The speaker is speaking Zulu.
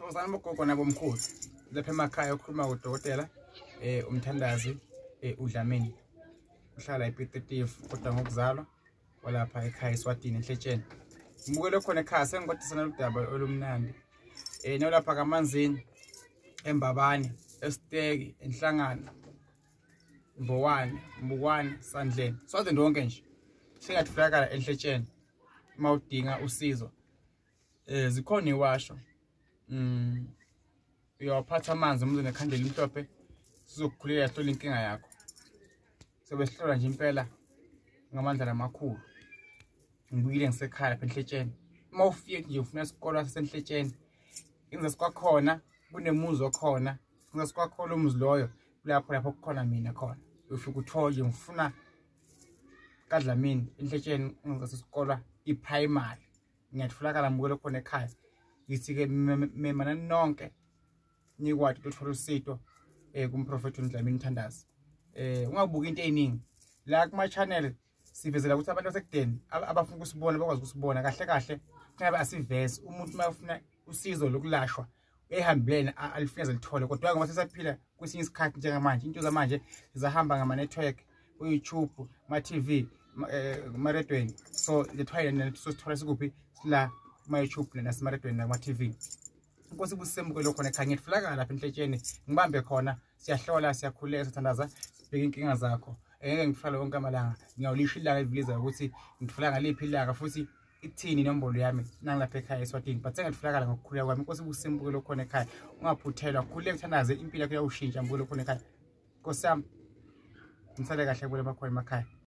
Uzama ugogo nabomkhulu lapha emakhaya ukhuluma udokotela umthandazi uDlamini uhlala ePitikitifu kodwa ngokuzalwa walapha ekhaya eSwatini eNhletsheni. Ngibukele khona ekhaya sengiqoqisana udaba olumnandi nolapha kaManzini eMbabane eSteki enhlangano Mbukwane Sandleni sonke ndonke nje singatholakala eNhletsheni mawudinga usizo zikhona iwasho uyawaphatha amanzi umuntu nekhandela imhlophe sizokukhulela yahlola inkinga yakho sobe sihlola nje impela ngamandla lamakhulu. Ngibuyile ngisekhaya lapha eNhletsheni mawufike nje ufuna isikole saseNhletsheni ingizasi kwakhona kunemuzi okhona ingizasi kwakhona umuzi loyo lapho kukhona mina khona ufika uthole ngifuna kaDlamini eNhletsheni ingizasi isikole iPrimary ngiyatholakala mbukelo khona ekhaya ngithi ke memana nonke nikwathi ukuthola usito kumprofeti uDlamini Mthandazi. Ungabuka into eziningi la kuma channel sivezela ukuthi abantu basekudeni abafuna ukusibona bakwazi ukusibona kahle kahle ngabe asiveze umuntu mayefuna usizo lokulashwa ehambelene alifuneze lithole kodwa ngoba sesaphila kwesinye isikhathi njengamanje into zamanje zizahamba ngama network ku-YouTube ma TV ma redweni so lethwayile sithola sikuphi sila ma YouTube nasema redweni nama TV. Inkosi busemukelo khona ekhaya ngitfolakala lapha eNhletsheni ngibambe khona siyahlola siyakhuleka sithandaza sibheke inkinga zakho ngeke ngifale wonke amalanga ngiyawulisha ilanga eviliza ukuthi ngitfola ngaliphi ilanga futhi ithini inombolo yami nangilapha ekhaya eSwatini but ngitfolakala ngokukhuleka kwami. Inkosi busemukelo khona ekhaya ungaphuthelwa khuleka uthandaze impilo yakho iyawushintsha mbukelo khona ekhaya. Nkosi yami ngisale kahle kule makhona emakhaya.